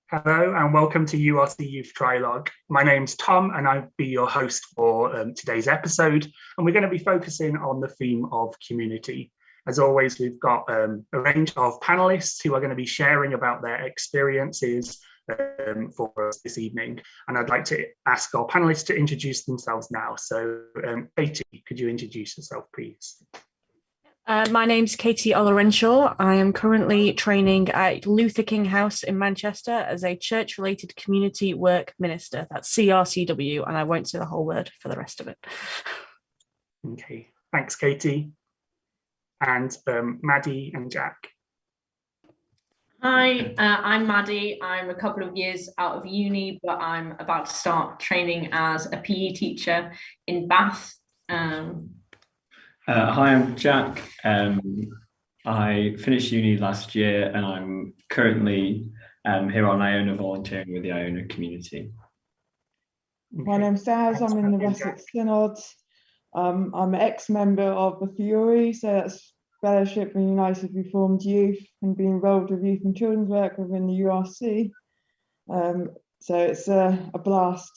Hello and welcome to URC Youth Trialogue. My name's Tom and I'll be your host for today's episode, and we're going to be focusing on the theme of community. As always, we've got a range of panelists who are going to be sharing about their experiences for us this evening, and I'd like to ask our panelists to introduce themselves now. So Katie, could you introduce yourself please? My name's Katie Olorenshaw. I am currently training at Luther King House in Manchester as a church-related community work minister. That's CRCW, and I won't say the whole word for the rest of it. Okay, thanks Katie. And Maddie and Jack. Hi, I'm Maddie. I'm a couple of years out of uni, but I'm about to start training as a PE teacher in Bath. Hi, I'm Jack. I finished uni last year and I'm currently here on Iona volunteering with the Iona community. My name's Saz, I'm in the Wessex Synod. I'm an ex-member of the Fury, so that's Fellowship and United Reformed Youth, and be involved with youth and children's work within the URC. So it's a blast.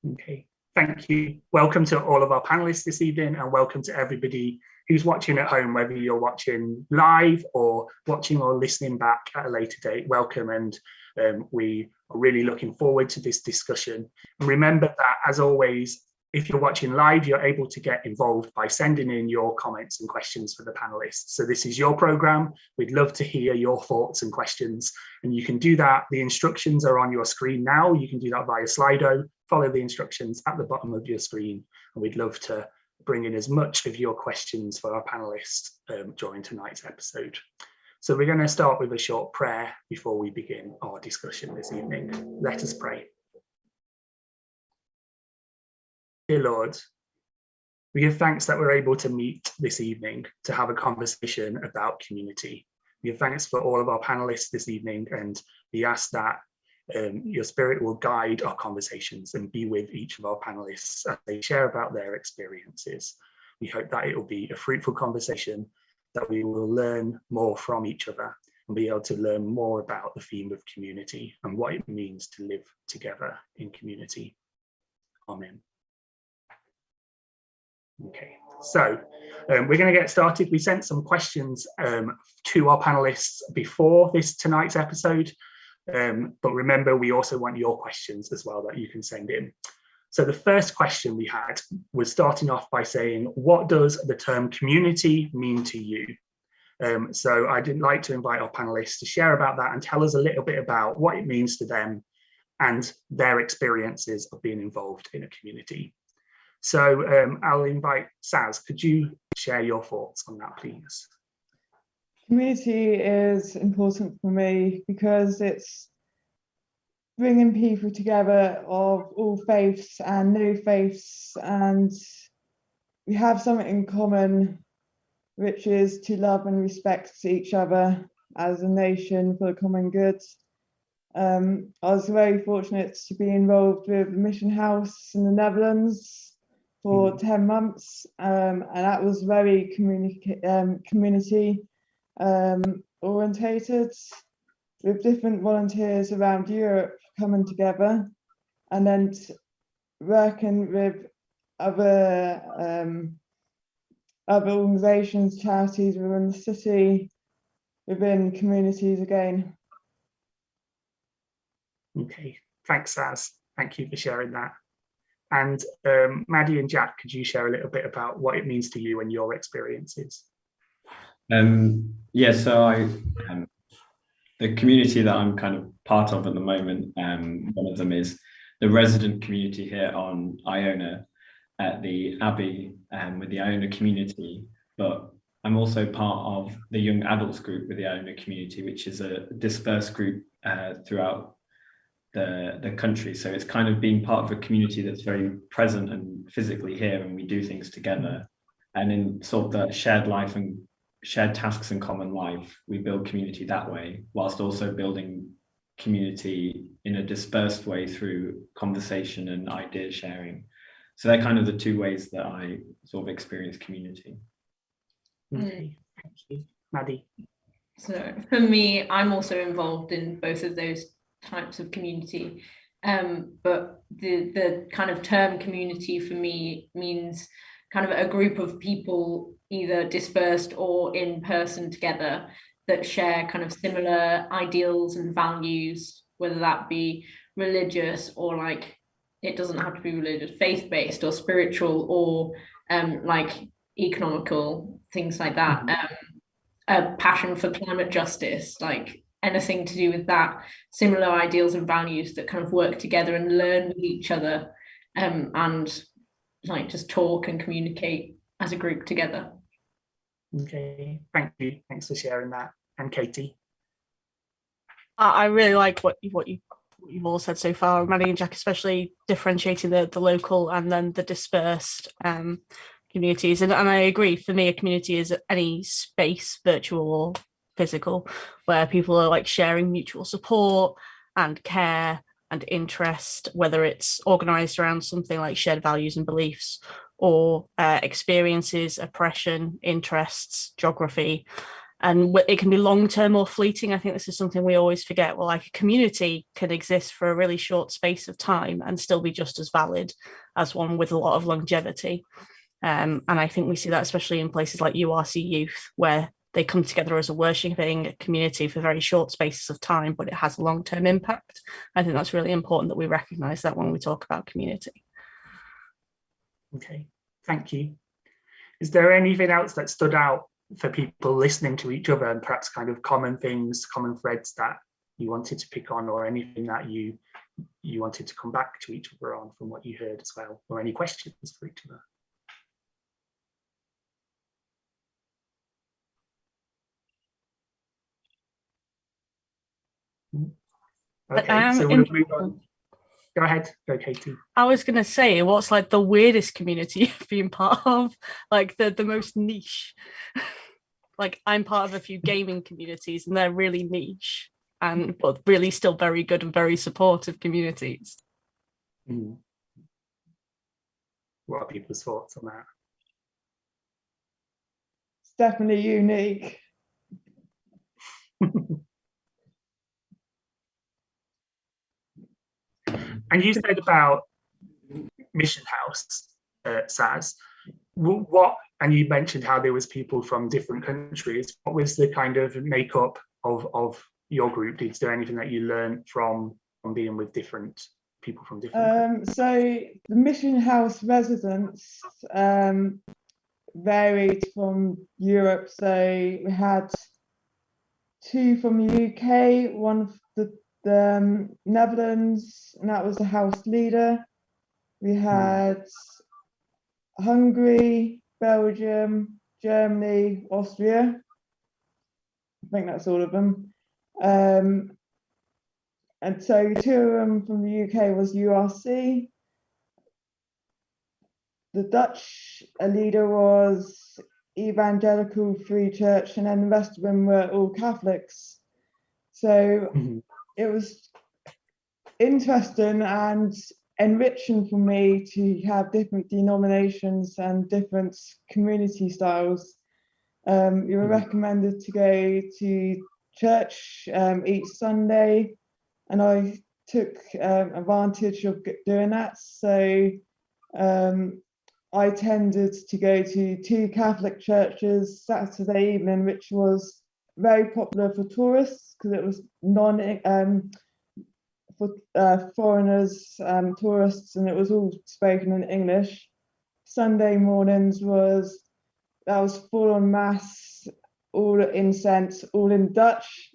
Okay. Thank you. Welcome to all of our panelists this evening, and welcome to everybody who's watching at home, whether you're watching live or watching or listening back at a later date. Welcome, and we are really looking forward to this discussion. And remember that, as always, if you're watching live, you're able to get involved by sending in your comments and questions for the panelists. So this is your programme. We'd love to hear your thoughts and questions, and you can do that. The instructions are on your screen now. You can do that via Slido. Follow the instructions at the bottom of your screen, and we'd love to bring in as much of your questions for our panelists during tonight's episode. So we're going to start with a short prayer before we begin our discussion this evening. Let us pray. Dear Lord, we give thanks that we're able to meet this evening to have a conversation about community. We give thanks for all of our panelists this evening, and we ask that your spirit will guide our conversations and be with each of our panelists as they share about their experiences. We hope that it will be a fruitful conversation, that we will learn more from each other and be able to learn more about the theme of community and what it means to live together in community. Amen. Okay, so we're going to get started. We sent some questions to our panelists before tonight's episode. But remember, we also want your questions as well that you can send in. So the first question we had was starting off by saying, what does the term community mean to you? So I'd like to invite our panelists to share about that and tell us a little bit about what it means to them and their experiences of being involved in a community. So I'll invite Saz. Could you share your thoughts on that, please? Community is important for me because it's bringing people together of all faiths and no faiths, and we have something in common, which is to love and respect each other as a nation for the common good. I was very fortunate to be involved with Mission House in the Netherlands for 10 months, and that was very community orientated, with different volunteers around Europe coming together and then working with other organisations, charities within the city, within communities again. Okay, thanks Saz. Thank you for sharing that. And Maddie and Jack, could you share a little bit about what it means to you and your experiences? Yeah, so the community that I'm kind of part of at the moment, one of them is the resident community here on Iona at the Abbey with the Iona community, but I'm also part of the young adults group with the Iona community, which is a dispersed group throughout the country. So it's kind of being part of a community that's very present and physically here, and we do things together, and in sort of the shared life and shared tasks and common life, we build community that way, whilst also building community in a dispersed way through conversation and idea sharing. So they're kind of the two ways that I sort of experience community. Okay, thank you. Maddie? So for me, I'm also involved in both of those types of community. But the kind of term community for me means kind of a group of people either dispersed or in person together that share kind of similar ideals and values, whether that be religious or like, it doesn't have to be religious, faith-based or spiritual or like economical, things like that. A passion for climate justice, like anything to do with that, similar ideals and values that kind of work together and learn with each other, and like just talk and communicate as a group together. Okay, thank you. Thanks for sharing that. And Katie? I really like what you've all said so far, Maddie and Jack, especially differentiating the local and then the dispersed communities. And I agree, for me, a community is any space, virtual or physical, where people are like sharing mutual support and care and interest, whether it's organized around something like shared values and beliefs or experiences, oppression, interests, geography. And it can be long-term or fleeting. I think this is something we always forget. Well, like a community can exist for a really short space of time and still be just as valid as one with a lot of longevity. And I think we see that especially in places like URC Youth, where they come together as a worshipping community for very short spaces of time, but it has a long-term impact. I think that's really important that we recognise that when we talk about community. Okay, thank you. Is there anything else that stood out for people listening to each other, and perhaps kind of common things, common threads that you wanted to pick on, or anything that you wanted to come back to each other on from what you heard as well, or any questions for each other? Okay, so we'll move on. Go ahead, go Katie. I was going to say, what's like the weirdest community you've been part of? Like the most niche. Like I'm part of a few gaming communities and they're really niche and but really still very good and very supportive communities. What are people's thoughts on that? It's definitely unique. And you said about Mission House, Saz, what, and you mentioned how there was people from different countries. What was the kind of makeup of your group? Is there anything that you learned from being with different people from different countries? So the Mission House residents varied from Europe. So we had 2 from the UK, 1 from the Netherlands, and that was the house leader. We had Hungary, Belgium, Germany, Austria. I think that's all of them. And so 2 of them from the UK was URC. The Dutch leader was Evangelical Free Church, and then the rest of them were all Catholics. So it was interesting and enriching for me to have different denominations and different community styles. You were recommended to go to church each Sunday, and I took advantage of doing that. So I tended to go to 2 Catholic churches Saturday evening, which was very popular for tourists because it was for foreigners, tourists, and it was all spoken in English. Sunday mornings was full on mass, all incense, all in Dutch,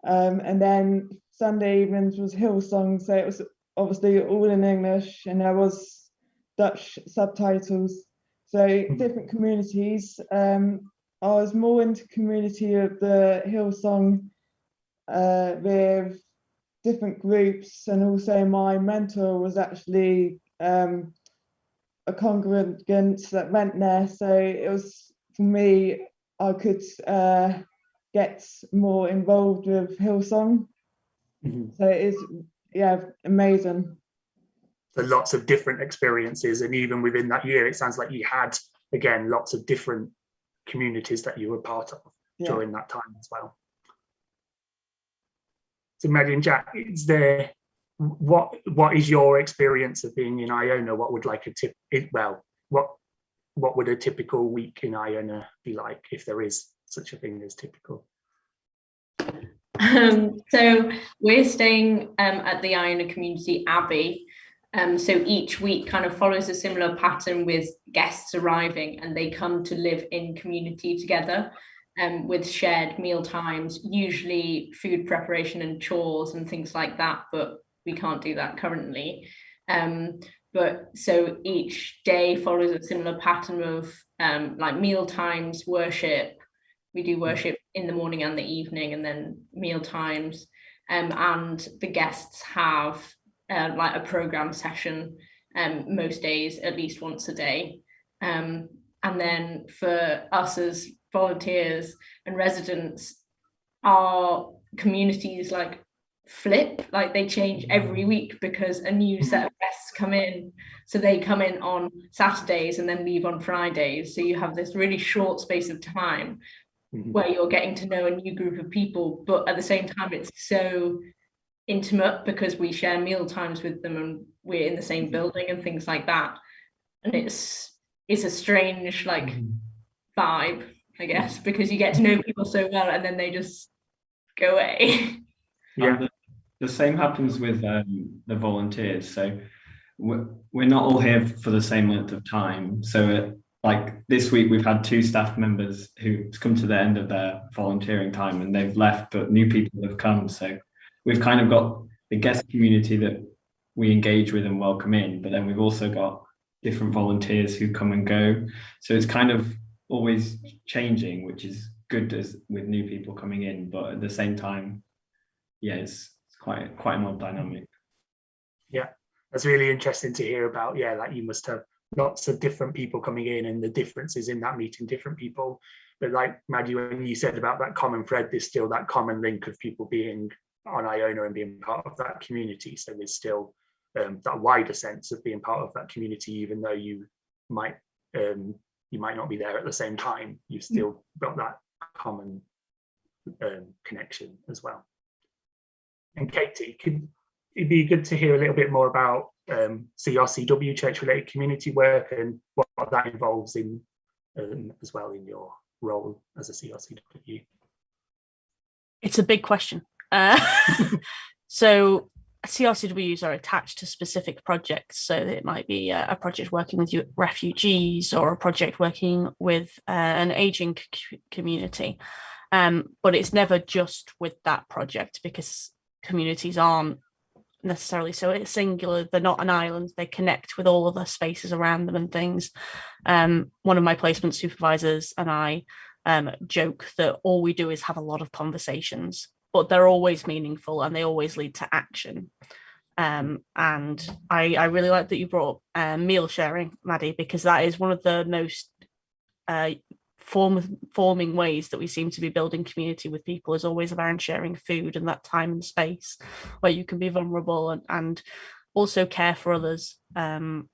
and then Sunday evenings was Hillsong, so it was obviously all in English, and there was Dutch subtitles. So different communities. I was more into community of the Hillsong with different groups, and also my mentor was actually a congregant that went there, so it was, for me, I could get more involved with Hillsong. So it is, amazing. So lots of different experiences, and even within that year it sounds like you had, again, lots of different communities that you were part of during that time as well. So Maddie and Jack, what is your experience of being in Iona? What would like what would a typical week in Iona be like, if there is such a thing as typical? So we're staying at the Iona Community Abbey. So each week kind of follows a similar pattern with guests arriving, and they come to live in community together, with shared meal times, usually food preparation and chores and things like that, but we can't do that currently. But so each day follows a similar pattern of like meal times, worship. We do worship in the morning and the evening, and then meal times. And the guests have like a program session most days, at least once a day. And then for us as volunteers and residents, our communities like flip, like they change every week because a new set of guests come in. So they come in on Saturdays and then leave on Fridays. So you have this really short space of time where you're getting to know a new group of people, but at the same time it's so intimate because we share meal times with them and we're in the same building and things like that. And it's a strange like vibe, I guess, because you get to know people so well and then they just go away. Yeah. The same happens with the volunteers. So we're not all here for the same length of time. So like this week, we've had 2 staff members who've come to the end of their volunteering time and they've left, but new people have come. So we've kind of got the guest community that we engage with and welcome in, but then we've also got different volunteers who come and go. So it's kind of always changing, which is good as with new people coming in, but at the same time, yeah, it's quite an odd dynamic. Yeah, that's really interesting to hear about. Yeah, like you must have lots of different people coming in and the differences in that meeting different people. But like Maddie, when you said about that common thread, there's still that common link of people being on Iona and being part of that community. So there's still that wider sense of being part of that community, even though you might not be there at the same time. You've still got that common connection as well. And Katie, it'd be good to hear a little bit more about CRCW, church-related community work, and what that involves in as well in your role as a CRCW. It's a big question. So CRCWs are attached to specific projects. So it might be a project working with refugees or a project working with an aging community. But it's never just with that project, because communities aren't necessarily so singular. They're not an island. They connect with all other spaces around them and things. One of my placement supervisors and I joke that all we do is have a lot of conversations, but they're always meaningful and they always lead to action. And I really like that you brought up meal sharing, Maddie, because that is one of the most forming ways that we seem to be building community with people, is always around sharing food and that time and space where you can be vulnerable and also care for others. Like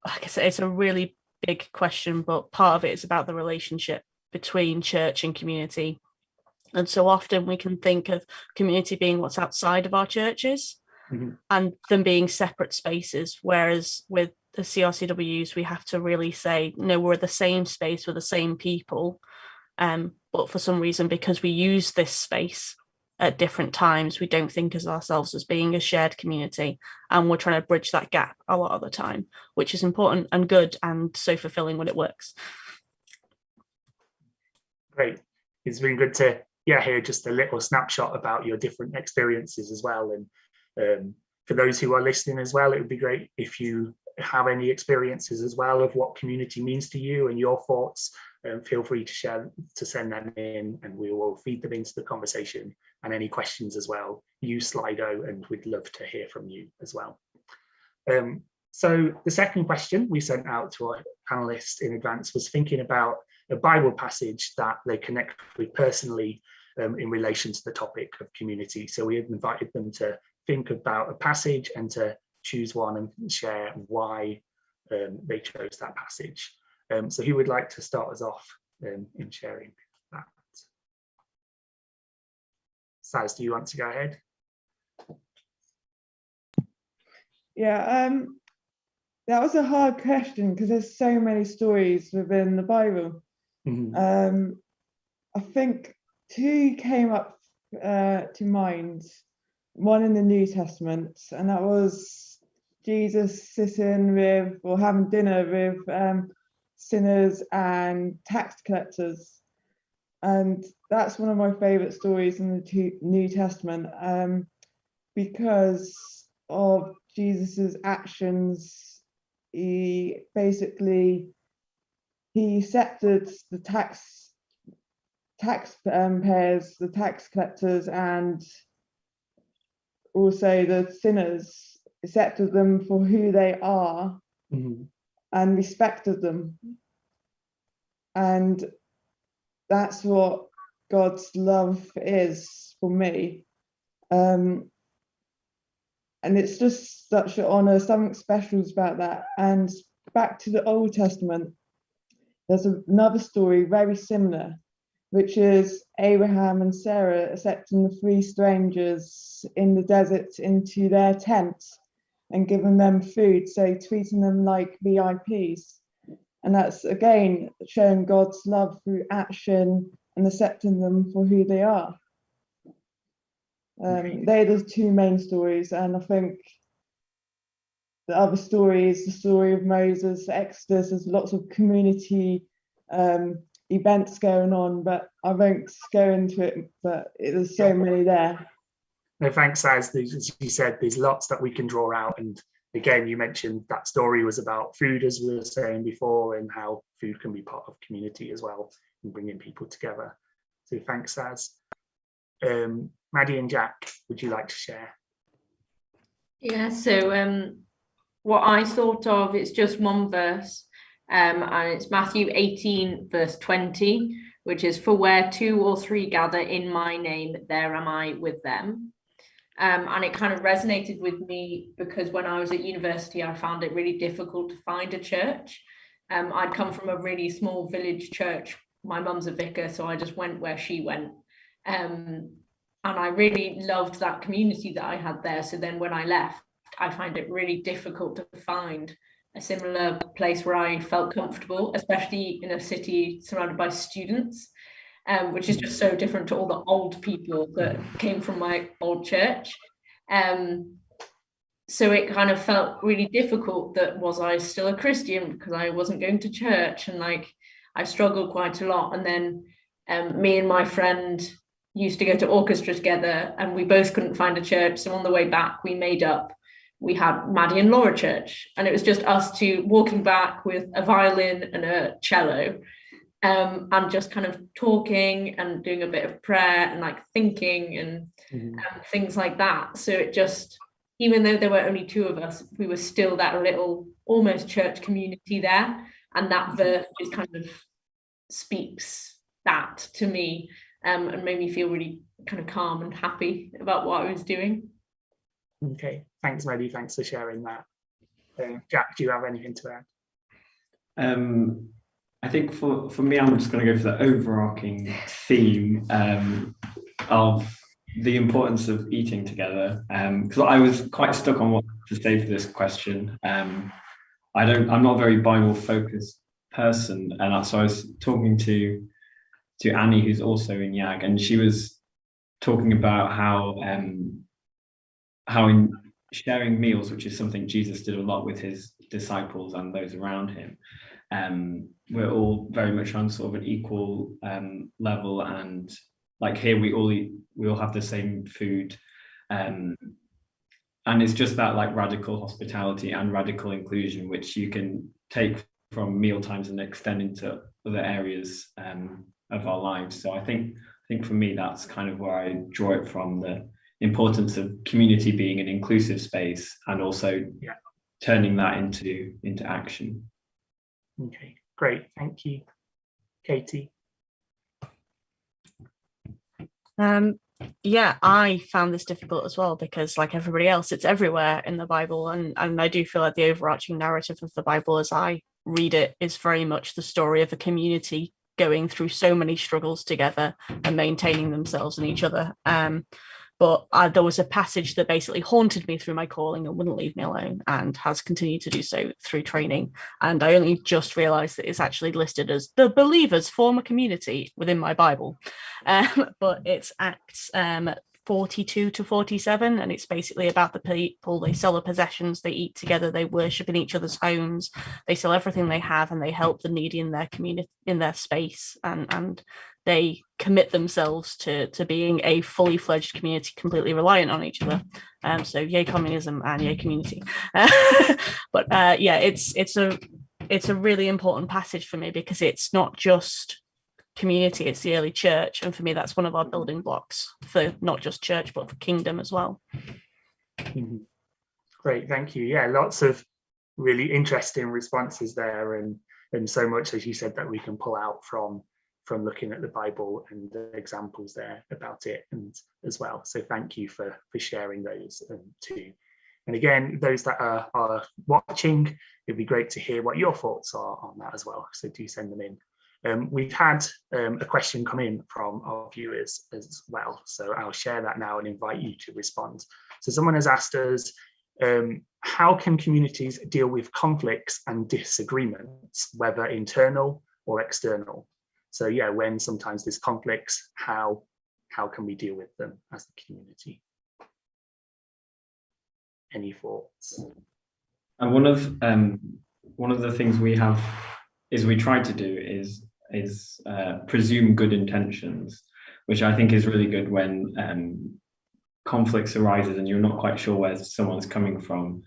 I said, it's a really big question, but part of it is about the relationship between church and community. And so often we can think of community being what's outside of our churches and them being separate spaces, whereas with the CRCWs, we have to really say, no, we're the same space, we're the same people. But for some reason, because we use this space at different times, we don't think of ourselves as being a shared community. And we're trying to bridge that gap a lot of the time, which is important and good and so fulfilling when it works. Great. It's been good to hear just a little snapshot about your different experiences as well. And for those who are listening as well, it would be great if you have any experiences as well of what community means to you and your thoughts. Feel free to send them in, and we will feed them into the conversation. And any questions as well, use Slido, and we'd love to hear from you as well. So the second question we sent out to our panelists in advance was thinking about a Bible passage that they connect with personally in relation to the topic of community. So we had invited them to think about a passage and to choose one and share why they chose that passage. So who would like to start us off in sharing that? Saz, do you want to go ahead? Yeah, that was a hard question because there's so many stories within the Bible. I think two came up to mind. One in the New Testament, and that was Jesus sitting with or having dinner with sinners and tax collectors. And that's one of my favorite stories in the New Testament, because of Jesus's actions. He accepted the taxpayers, the tax collectors, and also the sinners, accepted them for who they are and respected them. And that's what God's love is for me. And it's just such an honor, something special about that. And back to the Old Testament, there's another story very similar, which is Abraham and Sarah accepting the three strangers in the desert into their tent and giving them food, so treating them like VIPs. And that's, again, showing God's love through action and accepting them for who they are. They're the two main stories, and I think the other story is the story of Moses, Exodus. There's lots of community events going on, but I won't go into it, but there's so many there. No, thanks, as you said, there's lots that we can draw out. And again, you mentioned that story was about food, as we were saying before, and how food can be part of community as well and bringing people together. So thanks, Az. Maddie and Jack, would you like to share? Yeah, so what I thought of, it's just one verse, and it's Matthew 18 verse 20, which is, "For where two or three gather in my name, there am I with them." And it kind of resonated with me because when I was at university, I found it really difficult to find a church. I'd come from a really small village church. My mum's a vicar, so I just went where she went. And I really loved that community that I had there. So then when I left, I find it really difficult to find a similar place where I felt comfortable, especially in a city surrounded by students, which is just so different to all the old people that came from my old church. So it kind of felt really difficult that, was I still a Christian, because I wasn't going to church, and like I struggled quite a lot. And then me and my friend used to go to orchestra together, and we both couldn't find a church. So on the way back, we had Maddie and Laura Church, and it was just us two walking back with a violin and a cello, and just kind of talking and doing a bit of prayer and like thinking and things like that. So it just, even though there were only two of us, we were still that little almost church community there. And that verse just kind of speaks that to me, and made me feel really kind of calm and happy about what I was doing. Okay, thanks, Maddie. Thanks for sharing that. Jack, do you have anything to add? I think for me, I'm just going to go for the overarching theme of the importance of eating together, because I was quite stuck on what to say for this question. I'm not a very Bible focused person, and so I was talking to Annie, who's also in YAG, and she was talking about how in sharing meals, which is something Jesus did a lot with his disciples and those around him, we're all very much on sort of an equal level, and like here we all have the same food, and it's just that like radical hospitality and radical inclusion, which you can take from meal times and extend into other areas of our lives. So I think for me, that's kind of where I draw it from, the importance of community being an inclusive space, and also turning that into action. Okay, great, thank you. Katie? Yeah, I found this difficult as well, because like everybody else, it's everywhere in the Bible, and I do feel like the overarching narrative of the Bible as I read it is very much the story of a community going through so many struggles together and maintaining themselves and each other. But there was a passage that basically haunted me through my calling and wouldn't leave me alone, and has continued to do so through training. And I only just realised that it's actually listed as the believers form a community within my Bible. But it's Acts 42 to 47, and it's basically about the people. They sell their possessions, they eat together, they worship in each other's homes, they sell everything they have, and they help the needy in their community, in their space, and they commit themselves to being a fully fledged community, completely reliant on each other. So yay communism and yay community. But yeah, it's a really important passage for me, because it's not just community, it's the early church, and for me that's one of our building blocks for not just church but for kingdom as well. Great, thank you. Yeah, lots of really interesting responses there, and so much, as you said, that we can pull out from looking at the Bible and the examples there about it and as well. So thank you for sharing those too. And again, those that are watching, it'd be great to hear what your thoughts are on that as well. So do send them in. We've had a question come in from our viewers as well. So I'll share that now and invite you to respond. So someone has asked us, how can communities deal with conflicts and disagreements, whether internal or external? So yeah, when sometimes there's conflicts, how can we deal with them as a community? Any thoughts? And one of the things we try to do is presume good intentions, which I think is really good when conflicts arises and you're not quite sure where someone's coming from.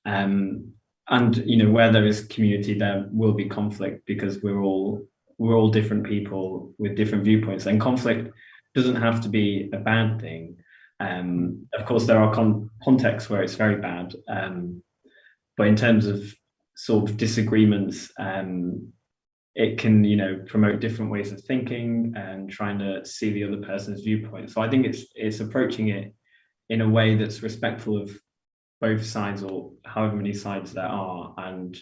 And where there is community, there will be conflict, because we're all different people with different viewpoints, and conflict doesn't have to be a bad thing. Of course, there are contexts where it's very bad, but in terms of sort of disagreements, it can promote different ways of thinking and trying to see the other person's viewpoint. So I think it's approaching it in a way that's respectful of both sides, or however many sides there are, and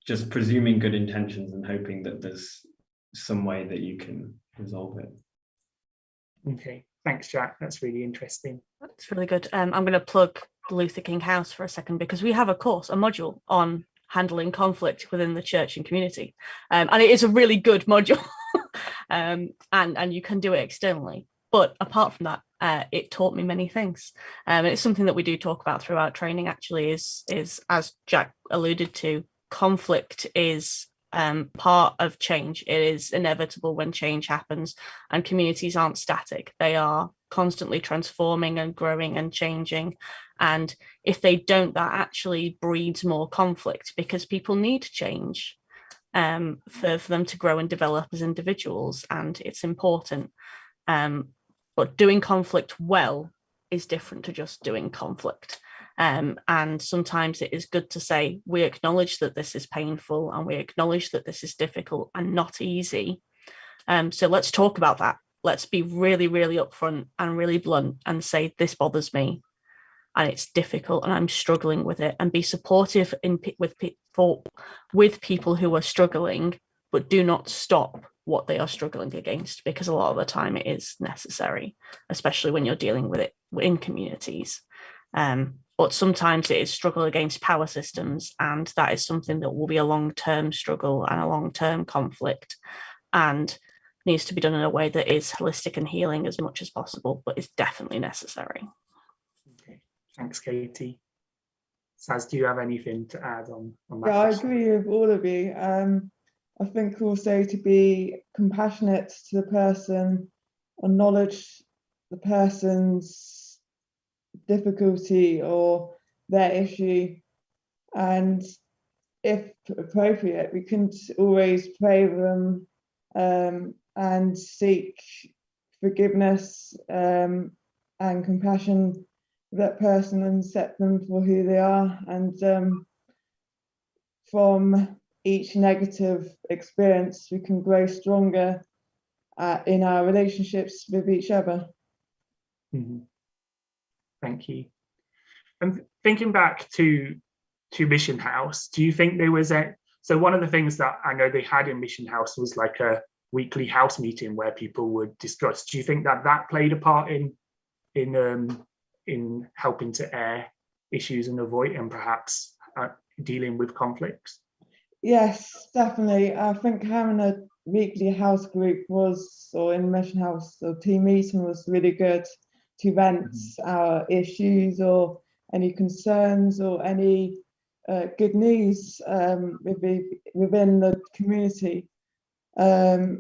just presuming good intentions and hoping that there's some way that you can resolve it. Okay, thanks, Jack. That's really interesting. That's really good. I'm going to plug the Luther King House for a second, because we have a module on handling conflict within the church and community, and it is a really good module. and you can do it externally, but apart from that, it taught me many things, and it's something that we do talk about throughout training. Actually, is as Jack alluded to, conflict is part of change. It is inevitable when change happens, and communities aren't static. They are constantly transforming and growing and changing, and if they don't, that actually breeds more conflict, because people need change for them to grow and develop as individuals, and it's important. But doing conflict well is different to just doing conflict. And sometimes it is good to say, we acknowledge that this is painful, and we acknowledge that this is difficult and not easy. So let's talk about that. Let's be really, really upfront and really blunt and say, this bothers me and it's difficult and I'm struggling with it, and be supportive with people who are struggling, but do not stop what they are struggling against, because a lot of the time it is necessary, especially when you're dealing with it in communities. But sometimes it is struggle against power systems, and that is something that will be a long-term struggle and a long-term conflict, and needs to be done in a way that is holistic and healing as much as possible, but is definitely necessary. Okay, thanks, Katie. Saz, do you have anything to add on that? Yeah, I agree with all of you. I think also to be compassionate to the person, acknowledge the person's difficulty or their issue, and if appropriate, we can always pray with them and seek forgiveness and compassion for that person, and accept them for who they are, and from each negative experience we can grow stronger in our relationships with each other. Mm-hmm. Thank you. And thinking back to Mission House, do you think there was so one of the things that I know they had in Mission House was like a weekly house meeting where people would discuss. Do you think that played a part in in helping to air issues and avoid and perhaps dealing with conflicts? Yes, definitely. I think having a weekly house group or in mission house or team meeting was really good to vent our issues or any concerns or any good news within the community. There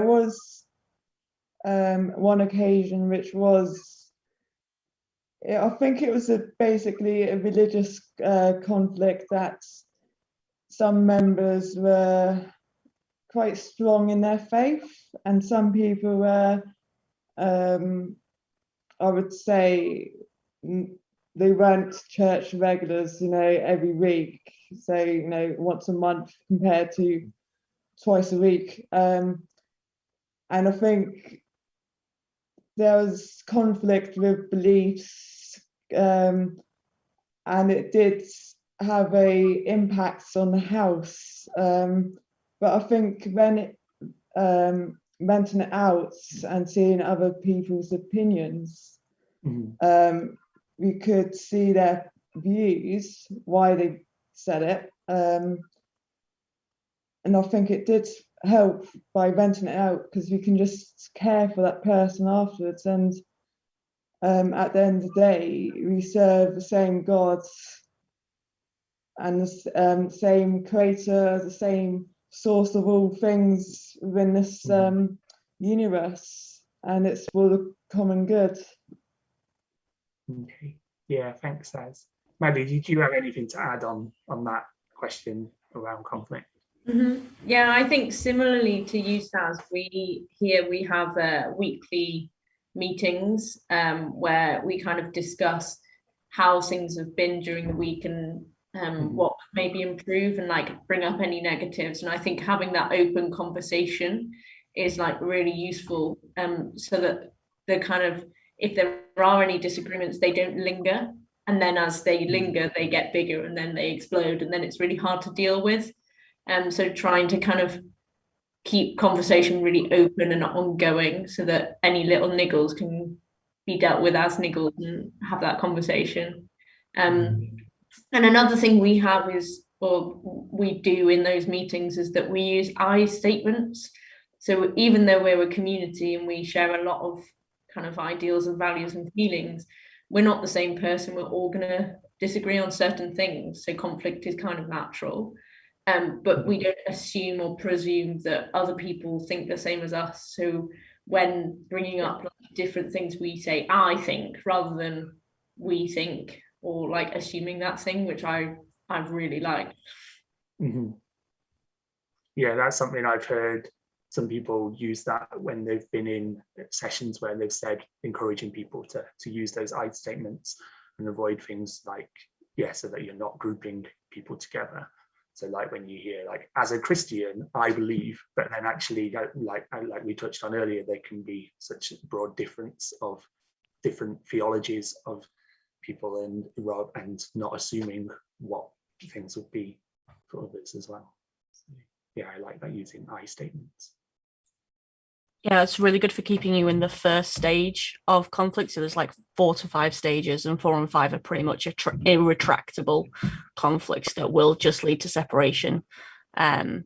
was one occasion which was, I think it was basically a religious conflict that some members were quite strong in their faith and some people were, I would say, they weren't church regulars, every week. So, once a month compared to twice a week. And I think there was conflict with beliefs, and it did have a impact on the house. But I think when venting it out and seeing other people's opinions, we could see their views, why they said it. And I think it did help by venting it out because we can just care for that person afterwards. And at the end of the day, we serve the same God and the same creator, the same source of all things within this universe, and it's for the common good. Okay, yeah, thanks, Saz. Maddie, did you have anything to add on that question around conflict? Yeah, I think similarly to you, Saz, we have weekly meetings where we kind of discuss how things have been during the week and what maybe improve and like bring up any negatives. And I think having that open conversation is like really useful, so that the kind of, if there are any disagreements, they don't linger, and then as they linger they get bigger and then they explode and then it's really hard to deal with. So trying to kind of keep conversation really open and ongoing so that any little niggles can be dealt with as niggles and have that conversation. And another thing we have is, or we do in those meetings, is that we use I statements. So even though we're a community and we share a lot of kind of ideals and values and feelings, we're not the same person. We're all going to disagree on certain things. So conflict is kind of natural. But we don't assume or presume that other people think the same as us. So when bringing up like different things, we say I think rather than we think, or like assuming that thing, which I really like. Yeah, that's something I've heard some people use that when they've been in sessions where they've said encouraging people to use those I statements and avoid things like, so that you're not grouping people together. So like when you hear like, as a Christian, I believe, but then actually like we touched on earlier, there can be such a broad difference of different theologies of people and not assuming what things would be for others as well. So, yeah, I like that, using I statements. Yeah, it's really good for keeping you in the first stage of conflict. So there's like 4 to 5 stages, and 4 and 5 are pretty much irretractable conflicts that will just lead to separation. And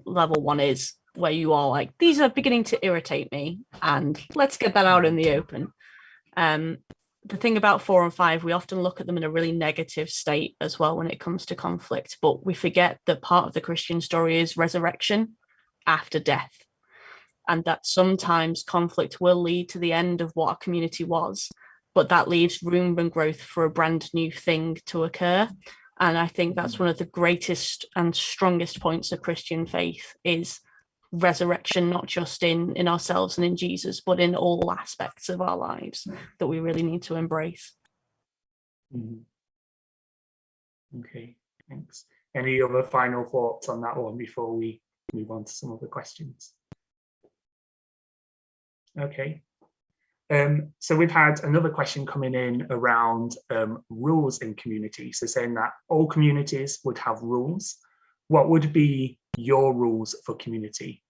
level 1 is where you are like, these are beginning to irritate me, and let's get that out in the open. The thing about 4 and 5, we often look at them in a really negative state as well when it comes to conflict, but we forget that part of the Christian story is resurrection after death. And that sometimes conflict will lead to the end of what our community was, but that leaves room and growth for a brand new thing to occur. And I think that's one of the greatest and strongest points of Christian faith is resurrection, not just in ourselves and in Jesus, but in all aspects of our lives that we really need to embrace. Okay, thanks. Any other final thoughts on that one before we move on to some of the questions? Okay, so we've had another question coming in around rules in community. So saying that all communities would have rules. What would be your rules for community?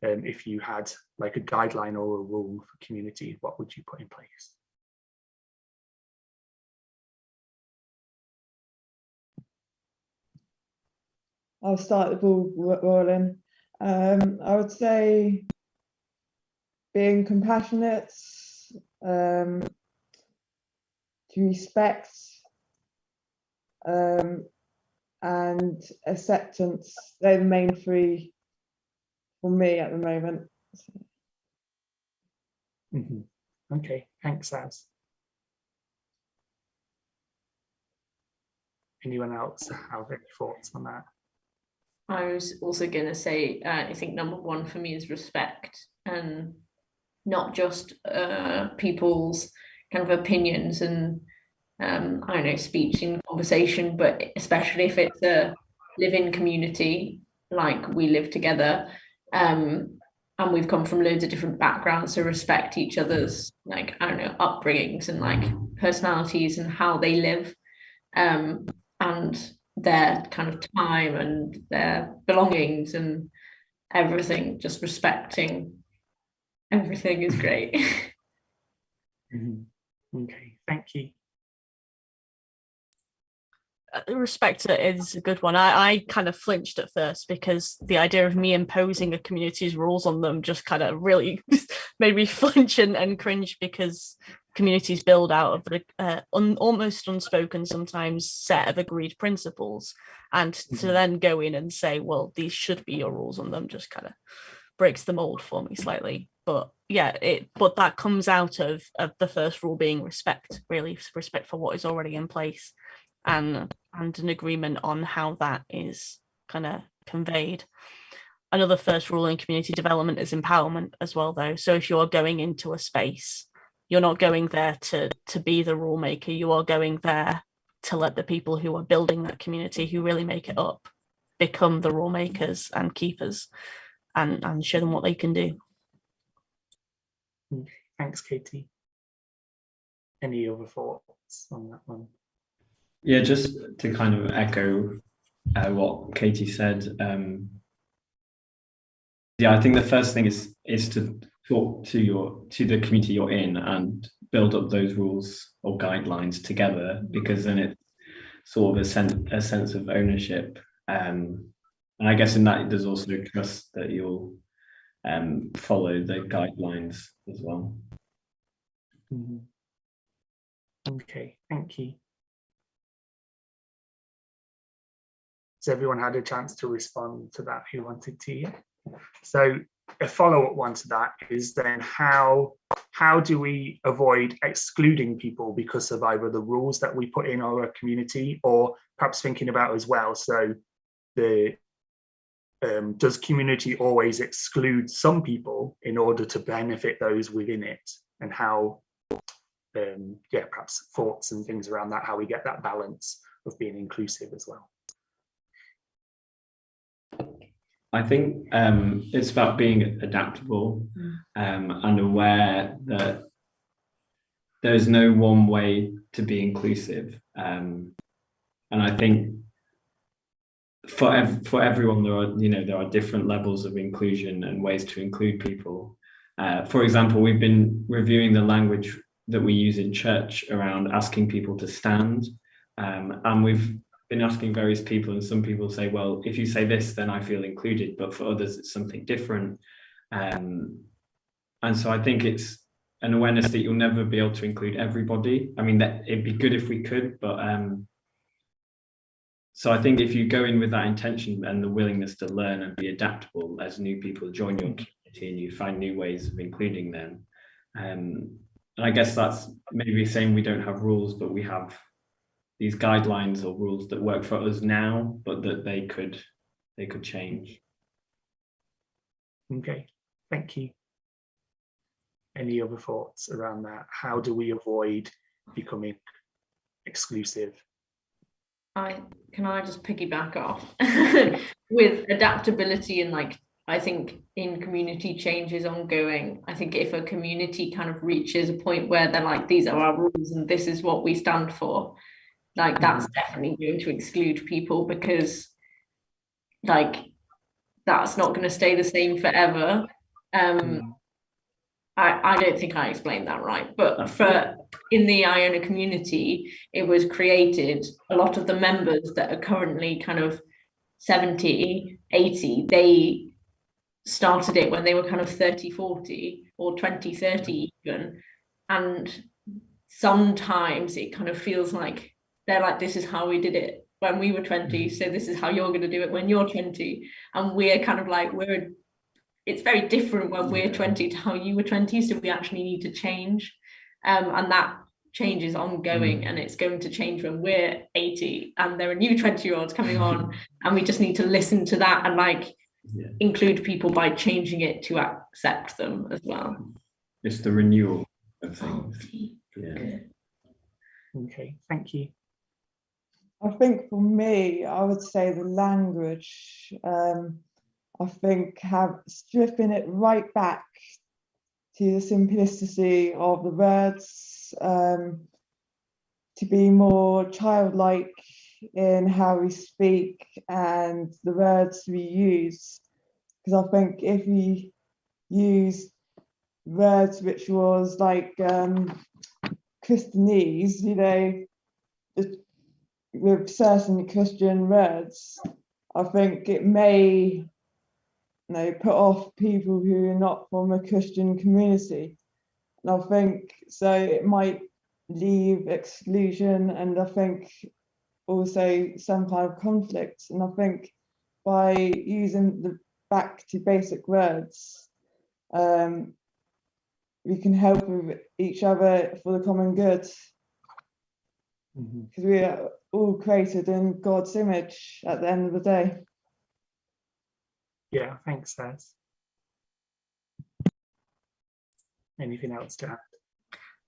if you had like a guideline or a rule for community, what would you put in place? I'll start the ball rolling. I would say being compassionate, to respect, and acceptance. They're the main three for me at the moment. Okay, thanks, Az. Anyone else have any thoughts on that? I was also going to say, I think number one for me is respect, and not just people's kind of opinions and I don't know, speech and conversation, but especially if it's a live-in community, like we live together, and we've come from loads of different backgrounds, so respect each other's, like, I don't know, upbringings and like personalities and how they live, and their kind of time and their belongings and everything. Just respecting everything is great. Okay, thank you. Respect is a good one. I kind of flinched at first because the idea of me imposing a community's rules on them just kind of really made me flinch and cringe, because communities build out of the almost unspoken, sometimes, set of agreed principles, and to then go in and say, well, these should be your rules on them, just kind of breaks the mold for me slightly. But yeah, but that comes out of the first rule being respect, really, respect for what is already in place, and an agreement on how that is kind of conveyed. Another first rule in community development is empowerment as well, though. So if you're going into a space, you're not going there to be the rule maker. You are going there to let the people who are building that community, who really make it up, become the rule makers and keepers, and show them what they can do. Thanks, Katie. Any other thoughts on that one? Yeah, just to kind of echo what Katie said. Yeah, I think the first thing is to talk to the community you're in and build up those rules or guidelines together, because then it's sort of a sense of ownership. And I guess in that there's also trust that you'll follow the guidelines as well. Okay, thank you. Has everyone had a chance to respond to that who wanted to? Yeah. So a follow-up one to that is then how do we avoid excluding people because of either the rules that we put in our community, or perhaps thinking about as well, so the does community always exclude some people in order to benefit those within it, and how yeah, perhaps thoughts and things around that, how we get that balance of being inclusive as well. I think it's about being adaptable and aware that there's no one way to be inclusive. And I think for everyone, there are different levels of inclusion and ways to include people. For example, we've been reviewing the language that we use in church around asking people to stand, and we've been asking various people, and some people say, well, if you say this, then I feel included, but for others it's something different. And so I think it's an awareness that you'll never be able to include everybody. I mean, that it'd be good if we could, but so I think if you go in with that intention and the willingness to learn and be adaptable as new people join your community and you find new ways of including them, and I guess that's maybe saying we don't have rules, but we have these guidelines or rules that work for us now, but that they could change. Okay, thank you. Any other thoughts around that? How do we avoid becoming exclusive? Can I just piggyback off with adaptability, and like, I think in community change is ongoing. I think if a community kind of reaches a point where they're like, these are our rules and this is what we stand for, like, that's definitely going to exclude people, because like that's not going to stay the same forever. I don't think I explained that right, but in the Iona community, it was created, a lot of the members that are currently kind of 70, 80, they started it when they were kind of 30, 40 or 20, 30 even. And sometimes it kind of feels like they're like, this is how we did it when we were 20, so this is how you're going to do it when you're 20. And we're kind of like, it's very different when we're 20 to how you were 20, so we actually need to change. And that change is ongoing, and it's going to change when we're 80 and there are new 20-year-olds coming on, and we just need to listen to that and like include people by changing it to accept them as well. It's the renewal of things. Okay, thank you. I think for me, I would say the language. I think stripping it right back to the simplicity of the words, to be more childlike in how we speak and the words we use. Because I think if we use words which was like Christianese, you know, with certain Christian words, I think it may, you know, put off people who are not from a Christian community. And I think so it might leave exclusion, and I think also some kind of conflict. And I think by using the back to basic words, we can help with each other for the common good. Because we are all created in God's image at the end of the day. Yeah, thanks, Saz. Anything else to add?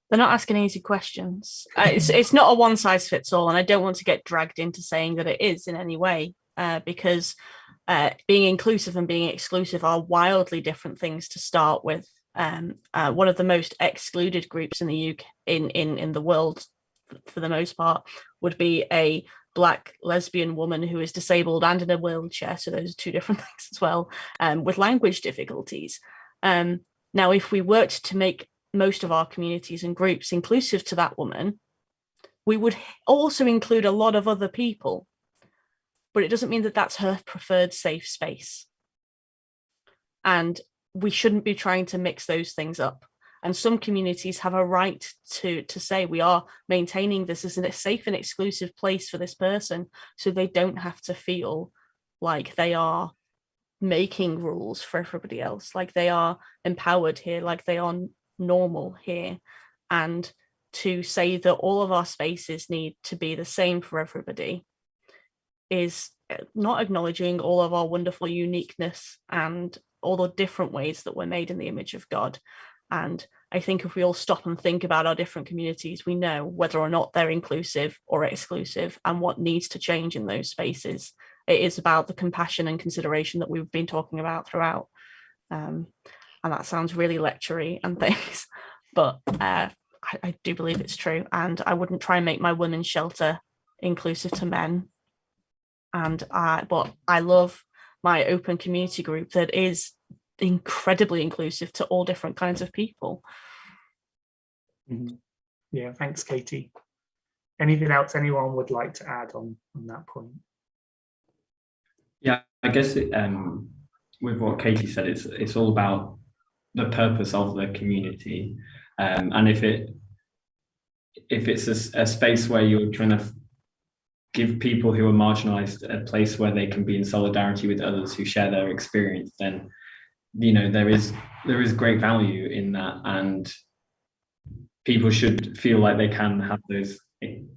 They're not asking easy questions. It's not a one size fits all, and I don't want to get dragged into saying that it is in any way, because being inclusive and being exclusive are wildly different things to start with. One of the most excluded groups in the UK, in the world, for the most part, would be a Black lesbian woman who is disabled and in a wheelchair. So those are two different things as well, with language difficulties. Now, if we worked to make most of our communities and groups inclusive to that woman, we would also include a lot of other people, but it doesn't mean that that's her preferred safe space. And we shouldn't be trying to mix those things up. And some communities have a right to say we are maintaining this as a safe and exclusive place for this person, so they don't have to feel like they are making rules for everybody else, like they are empowered here, like they are normal here. And to say that all of our spaces need to be the same for everybody is not acknowledging all of our wonderful uniqueness and all the different ways that we're made in the image of God. And I think if we all stop and think about our different communities, we know whether or not they're inclusive or exclusive and what needs to change in those spaces. It is about the compassion and consideration that we've been talking about throughout. And that sounds really lectury and things, but I do believe it's true. And I wouldn't try and make my women's shelter inclusive to men. But I love my open community group that is incredibly inclusive to all different kinds of people. Yeah, thanks, Katie. Anything else anyone would like to add on that point? Yeah, I guess with what Katie said, it's all about the purpose of the community, and if it's a space where you're trying to give people who are marginalized a place where they can be in solidarity with others who share their experience, then you know there is great value in that, and people should feel like they can have those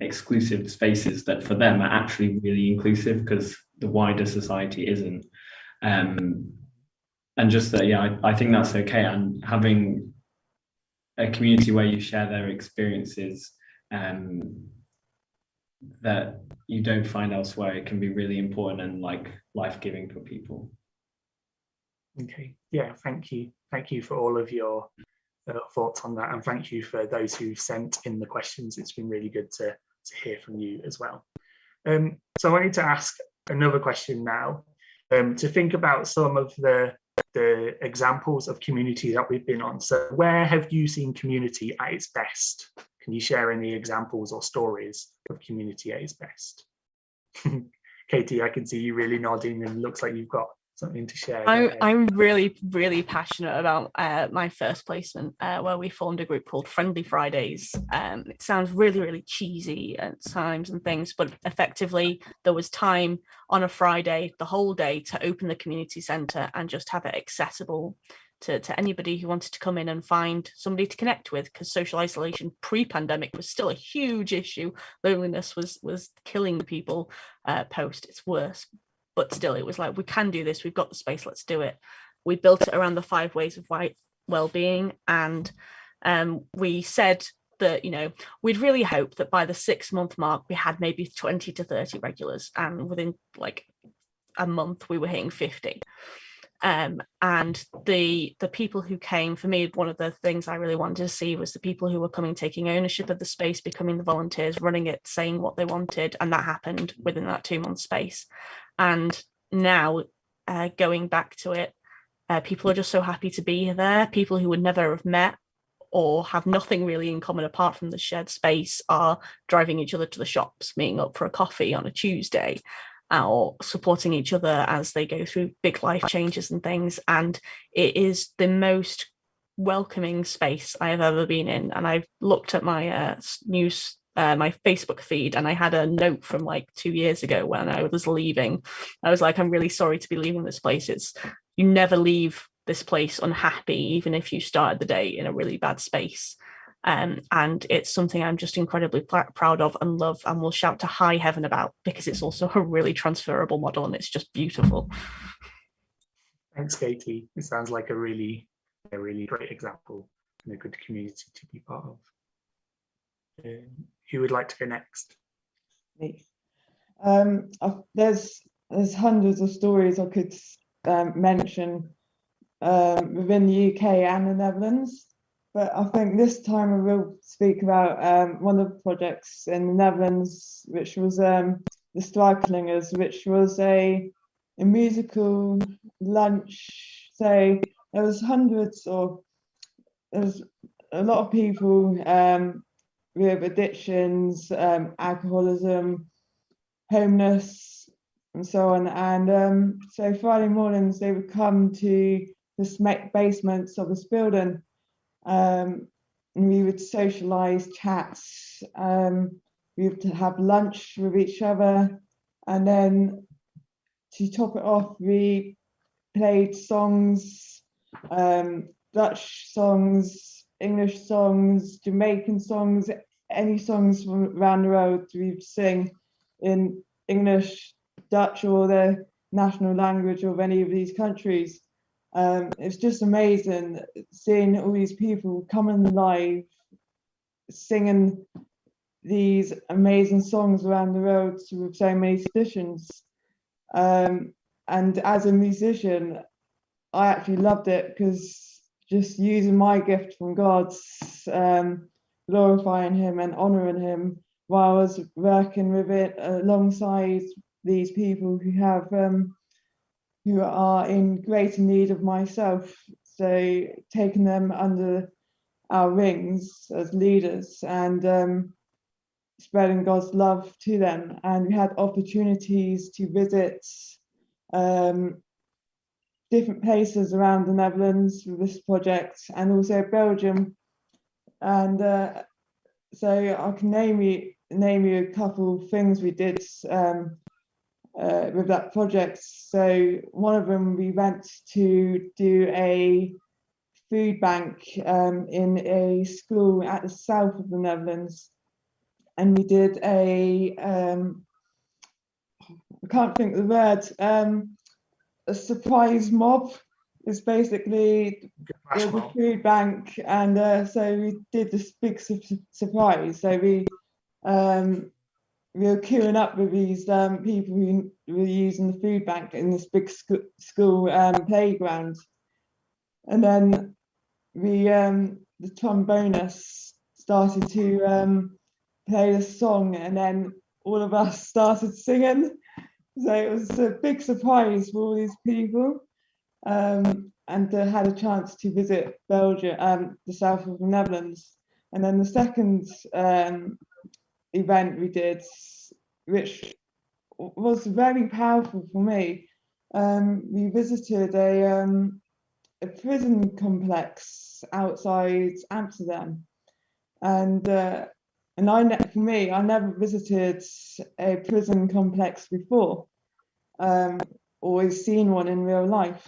exclusive spaces that for them are actually really inclusive, because the wider society isn't. And just that, yeah, I think that's okay. And having a community where you share their experiences that you don't find elsewhere, it can be really important and like life-giving for people. Okay, yeah, thank you for all of your thoughts on that, and thank you for those who sent in the questions. It's been really good to hear from you as well. So I wanted to ask another question now. to think about some of the examples of community that we've been on. So where have you seen community at its best? Can you share any examples or stories of community at its best? Katie, I can see you really nodding and looks like you've got something to share. I'm really, really passionate about my first placement, where we formed a group called Friendly Fridays. It sounds really, really cheesy at times and things, but effectively there was time on a Friday, the whole day, to open the community centre and just have it accessible to anybody who wanted to come in and find somebody to connect with, because social isolation pre-pandemic was still a huge issue. Loneliness was killing people post. It's worse. But still, it was like, we can do this. We've got the space. Let's do it. We built it around the 5 ways of well-being. And we said that, we'd really hope that by the 6-month mark, we had maybe 20 to 30 regulars. And within like a month, we were hitting 50. And the people who came, for me, one of the things I really wanted to see was the people who were coming, taking ownership of the space, becoming the volunteers, running it, saying what they wanted. And that happened within that 2-month space. And now going back to it, people are just so happy to be there. People who would never have met or have nothing really in common apart from the shared space are driving each other to the shops, meeting up for a coffee on a Tuesday, or supporting each other as they go through big life changes and things. And it is the most welcoming space I have ever been in. And I've looked at my my Facebook feed, and I had a note from like 2 years ago when I was leaving. I was like, I'm really sorry to be leaving this place. You never leave this place unhappy, even if you started the day in a really bad space. And it's something I'm just incredibly proud of and love, and will shout to high heaven about, because it's also a really transferable model and it's just beautiful. Thanks, Katie. It sounds like a really great example and a good community to be part of. Who would like to go next? Me. There's hundreds of stories I could mention within the UK and the Netherlands, but I think this time I will speak about one of the projects in the Netherlands, which was the Struikelingers, which was a musical lunch. So there was a lot of people with addictions, alcoholism, homeless, and so on. And so Friday mornings they would come to the basements of this building, and we would socialise, chats. We would have lunch with each other, and then to top it off, we played songs, Dutch songs, English songs, Jamaican songs, any songs from around the world. We'd sing in English, Dutch, or the national language of any of these countries. It's just amazing seeing all these people coming alive, singing these amazing songs around the world with so many traditions. And as a musician, I actually loved it, because just using my gift from God, glorifying him and honouring him while I was working with it alongside these people who are in greater need of myself. So taking them under our wings as leaders and spreading God's love to them. And we had opportunities to visit different places around the Netherlands with this project, and also Belgium. And so I can name you a couple of things we did with that project. So one of them, we went to do a food bank in a school at the south of the Netherlands, and we did I can't think of the word, a surprise mob. Is basically there's a food bank, and so we did this big surprise. So we were queuing up with these people who were using the food bank in this big school playground, and then we the trombonist started to play the song, and then all of us started singing. So it was a big surprise for all these people, and had a chance to visit Belgium, the south of the Netherlands. And then the second event we did, which was very powerful for me, we visited a prison complex outside Amsterdam, and for me, I never visited a prison complex before, always seen one in real life.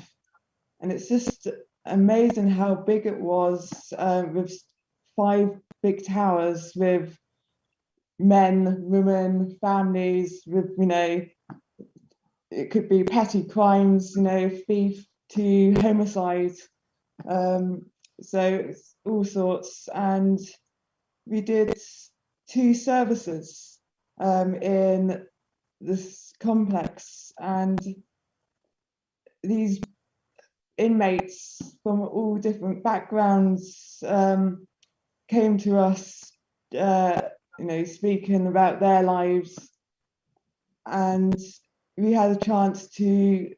And it's just amazing how big it was, with 5 big towers with men, women, families, with, it could be petty crimes, thief to homicide. So it's all sorts. And we did 2 services in this complex, and these inmates from all different backgrounds came to us, speaking about their lives, and we had a chance to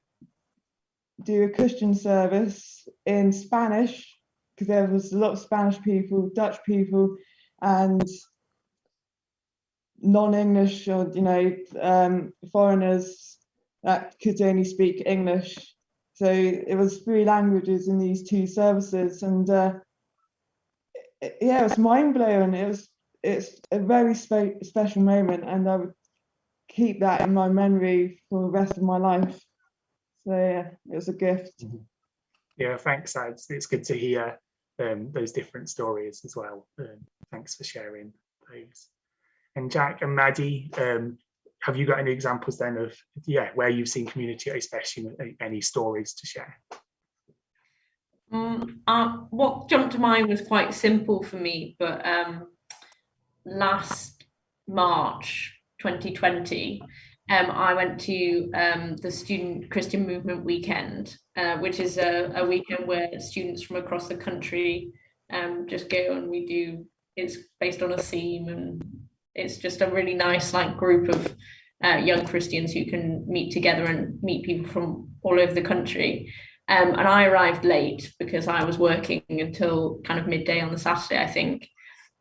do a Christian service in Spanish, because there was a lot of Spanish people, Dutch people, and non-English or foreigners that could only speak English. So it was 3 languages in these 2 services, and it was mind-blowing. It's a very special moment, and I would keep that in my memory for the rest of my life. So yeah, it was a gift. Yeah, thanks. It's good to hear those different stories as well. Thanks for sharing those. And Jack and Maddie, have you got any examples then of where you've seen community, especially any stories to share? What jumped to mind was quite simple for me, but last March 2020, I went to the Student Christian Movement Weekend, which is a weekend where students from across the country just go, and it's based on a theme, and it's just a really nice group of young Christians who can meet together and meet people from all over the country. And I arrived late because I was working until kind of midday on the Saturday, I think.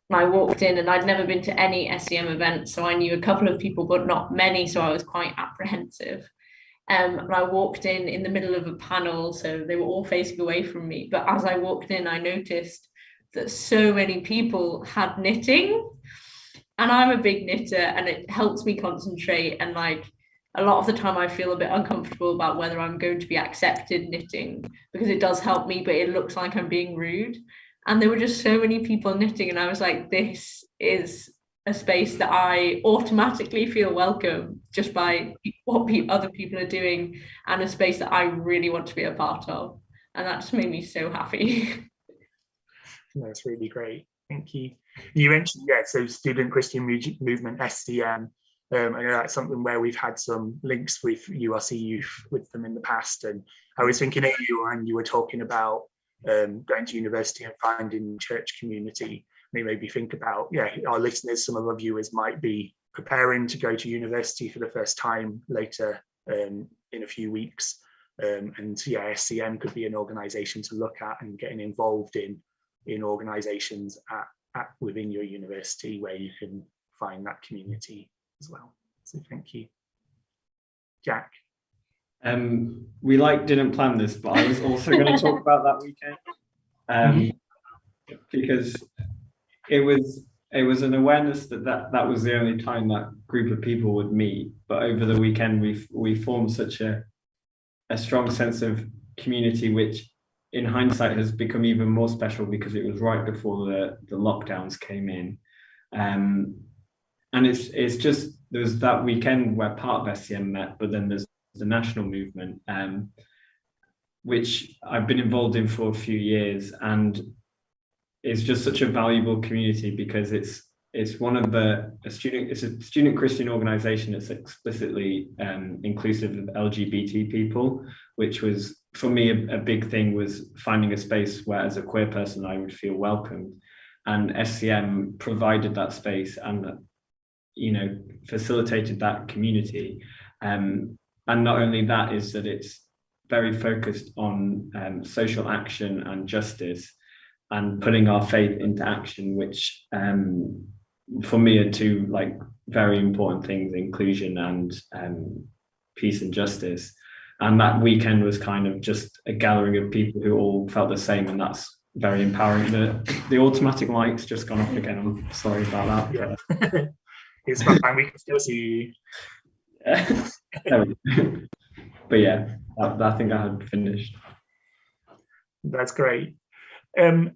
And I walked in, and I'd never been to any SEM event, so I knew a couple of people, but not many, so I was quite apprehensive. And I walked in the middle of a panel, so they were all facing away from me. But as I walked in, I noticed that so many people had knitting. And I'm a big knitter, and it helps me concentrate. And a lot of the time I feel a bit uncomfortable about whether I'm going to be accepted knitting, because it does help me, but it looks like I'm being rude. And there were just so many people knitting, and I was like, this is a space that I automatically feel welcome just by what other people are doing, and a space that I really want to be a part of. And that just made me so happy. That's really great. Thank you. You mentioned, so Student Christian Movement, SCM. I know that's something where we've had some links with URC Youth with them in the past. And I was thinking of you, and you were talking about going to university and finding church community. Maybe think about, our listeners, some of our viewers might be preparing to go to university for the first time later in a few weeks. And SCM could be an organisation to look at, and getting involved in organisations at within your university where you can find that community as well. So thank you. Jack? We didn't plan this, but I was also going to talk about that weekend, because it was an awareness that was the only time that group of people would meet. But over the weekend, we formed such a strong sense of community, which in hindsight has become even more special because it was right before the lockdowns came in. And it's just, there's that weekend where part of SCM met, but then there's the national movement, which I've been involved in for a few years, and it's just such a valuable community because it's a student Christian organization that's explicitly inclusive of LGBT people, which was for me a big thing, was finding a space where as a queer person I would feel welcomed, and SCM provided that space and facilitated that community. And not only that, is that it's very focused on social action and justice and putting our faith into action, which for me are two like very important things: inclusion and peace and justice. And that weekend was kind of just a gathering of people who all felt the same, and that's very empowering. The automatic mic's just gone off again. I'm sorry about that. Yeah. It's fine, we can still see you. But yeah, I think I had finished. That's great. And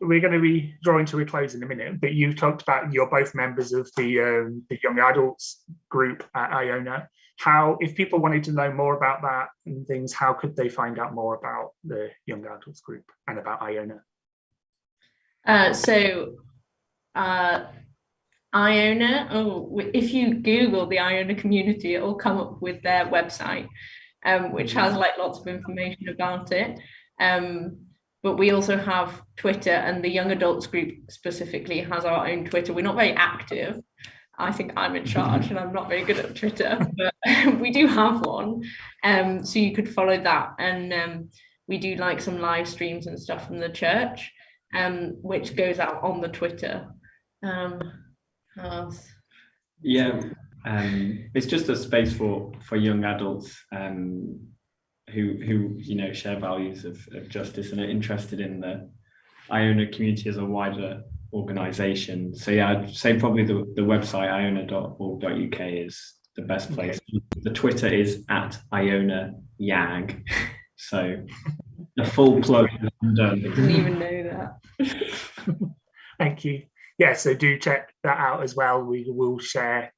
we're going to be drawing to a close in a minute, but you've talked about you're both members of the young adults group at Iona. How, if people wanted to know more about that and things, how could they find out more about the young adults group and about Iona? Iona, if you Google the Iona community, it'll come up with their website, which has like lots of information about it. But we also have Twitter, and the young adults group specifically has our own Twitter. We're not very active. I think I'm in charge and I'm not very good at Twitter, but we do have one. So you could follow that. And we do like some live streams and stuff from the church, which goes out on the Twitter. Yeah, it's just a space for young adults who share values of justice and are interested in the Iona community as a wider organisation. So yeah, I'd say probably the website iona.org.uk is the best place. Okay. The Twitter is @IonaYag. So the full plug is done. I didn't even know that. Thank you. Yeah, so do check that out as well. We will share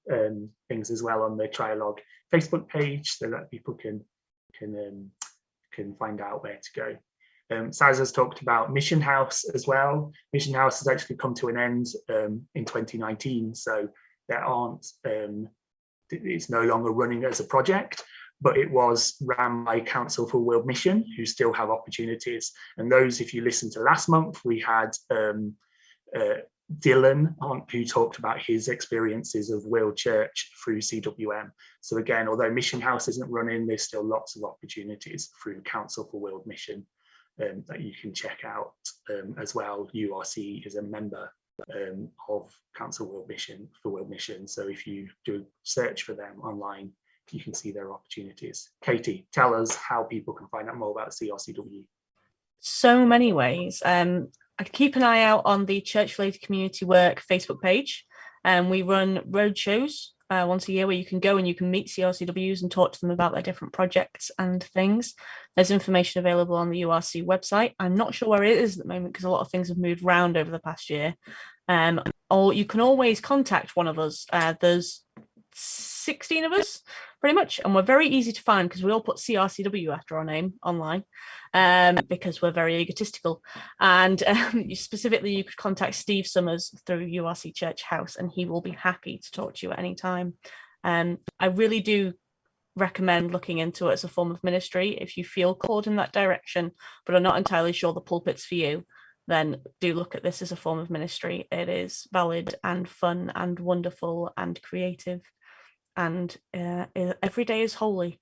things as well on the Trialogue Facebook page so that people can find out where to go. Saz has talked about Mission House as well. Mission House has actually come to an end in 2019, so there aren't. It's no longer running as a project, but it was ran by Council for World Mission, who still have opportunities. And those, if you listen to last month, we had Dylan on, who talked about his experiences of World Church through CWM. So again, although Mission House isn't running, there's still lots of opportunities through Council for World Mission that you can check out as well. URC is a member of Council for World Mission. So if you do a search for them online, you can see their opportunities. Katie, tell us how people can find out more about CRCW. So many ways. I keep an eye out on the Church Related Community Work Facebook page. We run roadshows once a year where you can go and you can meet CRCWs and talk to them about their different projects and things. There's information available on the URC website. I'm not sure where it is at the moment because a lot of things have moved around over the past year. Or you can always contact one of us. There's 16 of us, pretty much, and we're very easy to find because we all put CRCW after our name online because we're very egotistical. And specifically, you could contact Steve Summers through URC Church House, and he will be happy to talk to you at any time. I really do recommend looking into it as a form of ministry. If you feel called in that direction, but are not entirely sure the pulpit's for you, then do look at this as a form of ministry. It is valid and fun and wonderful and creative. And every day is holy.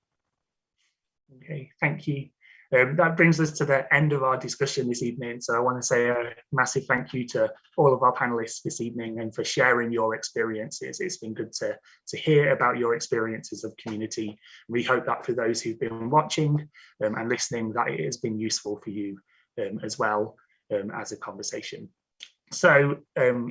Okay, thank you. That brings us to the end of our discussion this evening. So I want to say a massive thank you to all of our panelists this evening and for sharing your experiences. It's been good to hear about your experiences of community. We hope that for those who've been watching and listening, that it has been useful for you as well as a conversation. So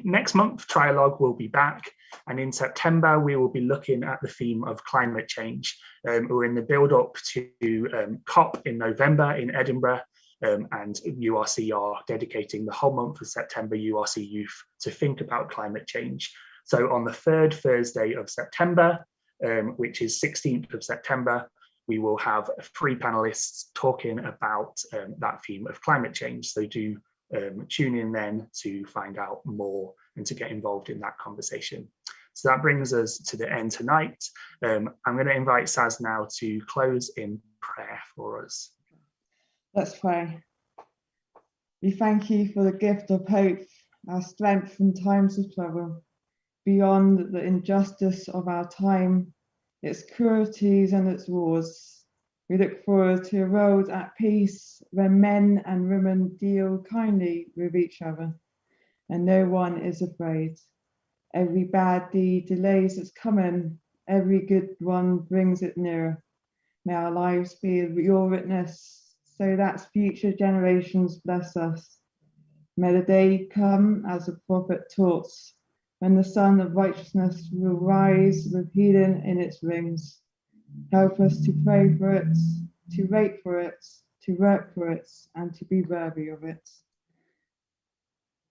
next month, Trialogue will be back, and in September, we will be looking at the theme of climate change. We're in the build-up to COP in November in Edinburgh, and URC are dedicating the whole month of September, URC Youth, to think about climate change. So on the third Thursday of September, which is 16th of September, we will have 3 panelists talking about that theme of climate change. So do tune in then to find out more and to get involved in that conversation. So that brings us to the end tonight. I'm going to invite Saz now to close in prayer for us. Let's pray. We thank you for the gift of hope, our strength in times of trouble. Beyond the injustice of our time, its cruelties and its wars. We look forward to a world at peace where men and women deal kindly with each other and no one is afraid. Every bad deed delays its coming, every good one brings it nearer. May our lives be your witness so that future generations bless us. May the day come as the prophet taught, when the sun of righteousness will rise with healing in its wings. Help us to pray for it, to wait for it, to work for it, and to be worthy of it.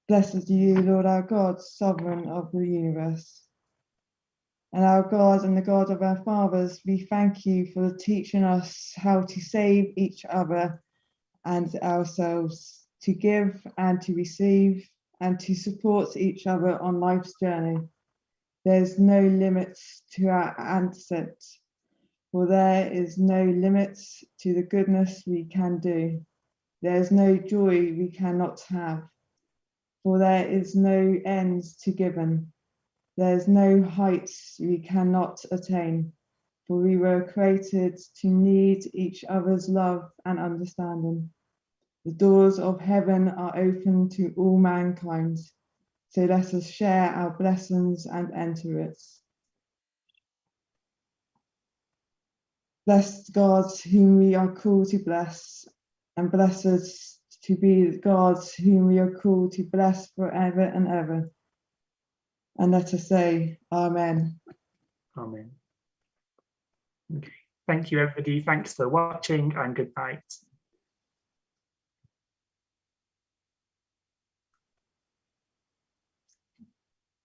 Blessed are you, Lord our God, sovereign of the universe. And our God and the God of our fathers, we thank you for teaching us how to save each other and ourselves, to give and to receive, and to support each other on life's journey. There's no limit to our ascent, for there is no limit to the goodness we can do. There's no joy we cannot have, for there is no end to giving. There's no heights we cannot attain, for we were created to need each other's love and understanding. The doors of heaven are open to all mankind, so let us share our blessings and enter it. Blessed God, whom we are called to bless, and blessed to be the God whom we are called to bless forever and ever. And let us say, Amen. Amen. Okay. Thank you, everybody. Thanks for watching, and good night.